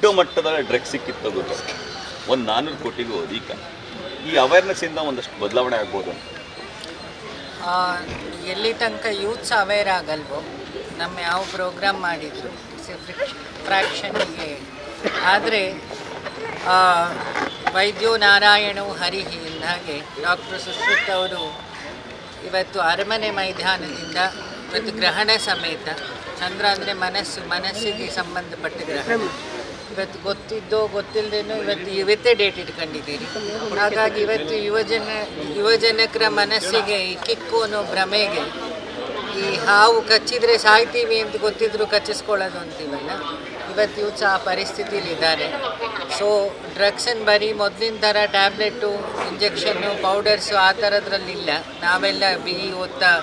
ದೊಡ್ಡ ಮಟ್ಟದ ಡ್ರಗ್ಸ್ ಕಿತ್ತೋಗುತ್ತೆ, ಒಂದು 400 ಕೋಟಿಗೂ ಅಧಿಕ. ಈ ಅವೇರ್ನೆಸ್ಸಿಂದ ಒಂದಷ್ಟು ಬದಲಾವಣೆ ಆಗ್ಬೋದು ಅಂತ. ಎಲ್ಲಿ ತನಕ ಯೂತ್ಸ್ ಅವೇರ್ ಆಗಲ್ವೋ ನಮ್ಮ ಯಾವ ಪ್ರೋಗ್ರಾಮ್ ಮಾಡಿದ್ರು ಫ್ರ್ಯಾಕ್ಷನ್ಗೆ. ಆದರೆ ವೈದ್ಯೋ ನಾರಾಯಣವು ಹರಿಹಿ ಹಾಗೆ ಡಾಕ್ಟರ್ ಸುಶ್ರುತ್ ಅವರು ಇವತ್ತು ಅರಮನೆ ಮೈದಾನದಿಂದ ಇವತ್ತು ಗ್ರಹಣ ಸಮೇತ, ಚಂದ್ರ ಅಂದರೆ ಮನಸ್ಸಿಗೆ ಸಂಬಂಧಪಟ್ಟ ಗ್ರಹಣ, ಇವತ್ತು ಗೊತ್ತಿದ್ದೋ ಗೊತ್ತಿಲ್ಲದೇನೋ ಇವತ್ತೇ ಡೇಟ್ ಇಟ್ಕೊಂಡಿದ್ದೀರಿ. ಹಾಗಾಗಿ ಇವತ್ತು ಯುವಜನಕರ ಮನಸ್ಸಿಗೆ ಈ ಕಿಕ್ಕು ಅನ್ನೋ ಭ್ರಮೆಗೆ, ಈ ಹಾವು ಕಚ್ಚಿದರೆ ಸಾಯ್ತೀವಿ ಅಂತ ಗೊತ್ತಿದ್ರು ಕಚ್ಚಿಸ್ಕೊಳ್ಳೋದು ಅಂತೀವಲ್ಲ, ಇವತ್ತು ಯೂತ್ಸ್ ಆ ಪರಿಸ್ಥಿತಿಲಿದ್ದಾರೆ. ಸೊ ಡ್ರಗ್ಸನ್ನು ಬರೀ ಮೊದಲಿನ ಥರ ಟ್ಯಾಬ್ಲೆಟು, ಇಂಜೆಕ್ಷನ್ನು, ಪೌಡರ್ಸು ಆ ಥರದ್ರಲ್ಲಿಲ್ಲ. ನಾವೆಲ್ಲ ಓದ್ತಾ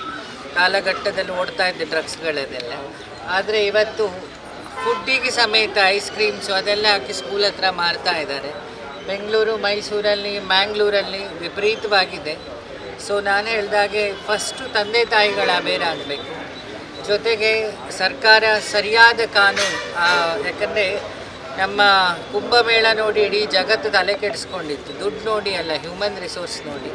ಕಾಲಘಟ್ಟದಲ್ಲಿ ಓಡ್ತಾ ಇದ್ದೆ ಡ್ರಗ್ಸ್ಗಳದೆಲ್ಲ. ಆದರೆ ಇವತ್ತು ಫುಡ್ಡಿಗೆ ಸಮೇತ ಐಸ್ ಕ್ರೀಮ್ಸು ಅದೆಲ್ಲ ಹಾಕಿ ಸ್ಕೂಲ್ ಹತ್ರ ಮಾರ್ತಾ ಇದ್ದಾರೆ. ಬೆಂಗಳೂರು, ಮೈಸೂರಲ್ಲಿ, ಮ್ಯಾಂಗ್ಳೂರಲ್ಲಿ ವಿಪರೀತವಾಗಿದೆ. ಸೊ ನಾನು ಹೇಳಿದಾಗೆ ಫಸ್ಟು ತಂದೆ ತಾಯಿಗಳ ಅವೇರ್ ಆಗಬೇಕು, ಜೊತೆಗೆ ಸರ್ಕಾರ ಸರಿಯಾದ ಕಾನೂನು. ಯಾಕಂದರೆ ನಮ್ಮ ಕುಂಭಮೇಳ ನೋಡಿ ಇಡೀ ಜಗತ್ತು ತಲೆ ಕೆಡಿಸ್ಕೊಂಡಿತ್ತು, ದುಡ್ಡು ನೋಡಿ ಅಲ್ಲ, ಹ್ಯೂಮನ್ ರಿಸೋರ್ಸ್ ನೋಡಿ.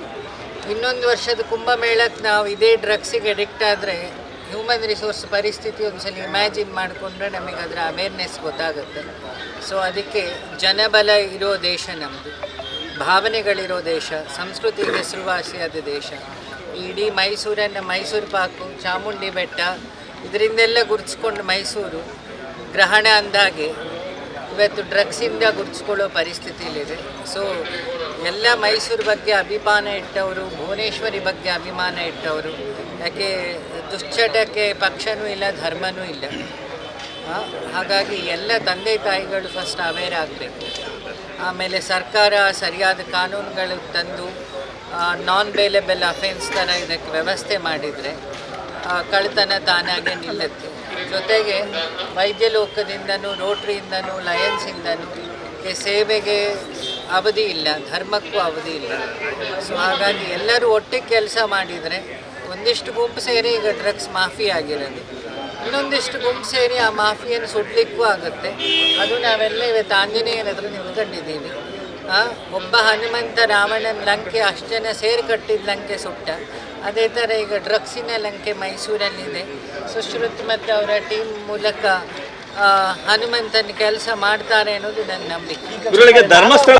ಇನ್ನೊಂದು ವರ್ಷದ ಕುಂಭಮೇಳಕ್ಕೆ ನಾವು ಇದೇ ಡ್ರಗ್ಸಿಗೆ ಅಡಿಕ್ಟ್ ಆದರೆ ಹ್ಯೂಮನ್ ರಿಸೋರ್ಸ್ ಪರಿಸ್ಥಿತಿ ಒಂದ್ಸಲ ಇಮ್ಯಾಜಿನ್ ಮಾಡಿಕೊಂಡ್ರೆ ನಮಗೆ ಅದರ ಅವೇರ್ನೆಸ್ ಗೊತ್ತಾಗುತ್ತೆ. ಸೊ ಅದಕ್ಕೆ ಜನಬಲ ಇರೋ ದೇಶ ನಮ್ಮದು, ಭಾವನೆಗಳಿರೋ ದೇಶ, ಸಂಸ್ಕೃತಿಗೆ ಹೆಸರುವಾಸಿಯಾದ ದೇಶ. ಇಡೀ ಮೈಸೂರನ್ನು ಮೈಸೂರು ಪಾಕು, ಚಾಮುಂಡಿ ಬೆಟ್ಟ ಇದರಿಂದೆಲ್ಲ ಗುರುತಿಸ್ಕೊಂಡು ಮೈಸೂರು ಗ್ರಹಣ ಅಂದಾಗೆ ಇವತ್ತು ಡ್ರಗ್ಸಿಂದ ಗುರುತಿಸ್ಕೊಳ್ಳೋ ಪರಿಸ್ಥಿತಿಲಿದೆ. ಸೊ ಎಲ್ಲ ಮೈಸೂರು ಬಗ್ಗೆ ಅಭಿಮಾನ ಇಟ್ಟವರು, ಭುವನೇಶ್ವರಿ ಬಗ್ಗೆ ಅಭಿಮಾನ ಇಟ್ಟವರು. ಯಾಕೆ ದುಶ್ಚಟಕ್ಕೆ ಪಕ್ಷನೂ ಇಲ್ಲ, ಧರ್ಮನೂ ಇಲ್ಲ. ಹಾಗಾಗಿ ಎಲ್ಲ ತಂದೆ ತಾಯಿಗಳು ಫಸ್ಟ್ ಅವೇರ್ ಆಗಬೇಕು. ಆಮೇಲೆ ಸರ್ಕಾರ ಸರಿಯಾದ ಕಾನೂನುಗಳು ತಂದು ನಾನ್ ಬೇಲೆಬಲ್ ಅಫೆನ್ಸ್ ಥರ ಇದಕ್ಕೆ ವ್ಯವಸ್ಥೆ ಮಾಡಿದರೆ ಕಳ್ಳತನ ತಾನಾಗೆ ನಿಲ್ಲುತ್ತೆ. ಜೊತೆಗೆ ವೈದ್ಯ ಲೋಕದಿಂದನೂ, ರೋಟ್ರಿಯಿಂದನೂ, ಲಯನ್ಸಿಂದನೂ ಸೇವೆಗೆ ಅವಧಿ ಇಲ್ಲ, ಧರ್ಮಕ್ಕೂ ಅವಧಿ ಇಲ್ಲ. ಸೊ ಹಾಗಾಗಿ ಎಲ್ಲರೂ ಒಟ್ಟಿಗೆ ಕೆಲಸ ಮಾಡಿದರೆ, ಒಂದಿಷ್ಟು ಗುಂಪು ಸೇರಿ ಈಗ ಡ್ರಗ್ಸ್ ಮಾಫಿ ಆಗಿರೋದು, ಇನ್ನೊಂದಿಷ್ಟು ಗುಂಪು ಸೇರಿ ಆ ಮಾಫಿಯನ್ನು ಸುಡಲಿಕ್ಕೂ ಆಗುತ್ತೆ. ಅದು ನಾವೆಲ್ಲ ಇವತ್ತು ಆಂಜನೇಯನ ಹತ್ರ ನಿಂತ್ಕೊಂಡಿದ್ದೀವಿ. ಒಬ್ಬ ಹನುಮಂತ ರಾವಣನ ಲಂಕೆ ಅಷ್ಟು ಜನ ಸೇರಿ ಕಟ್ಟಿದ ಲಂಕೆ ಸುಟ್ಟ. ಅದೇ ಥರ ಈಗ ಡ್ರಗ್ಸಿನ ಲಂಕೆ ಮೈಸೂರಲ್ಲಿದೆ. ಸುಶ್ರುತ್ ಮತ್ತು ಅವರ ಟೀಮ್ ಮೂಲಕ ಹನುಮಂತನ ಕೆಲಸ ಮಾಡ್ತಾರೆ ಅನ್ನೋದು ನನ್ನ ನಂಬಿಕೆ. ಧರ್ಮಸ್ಥಳ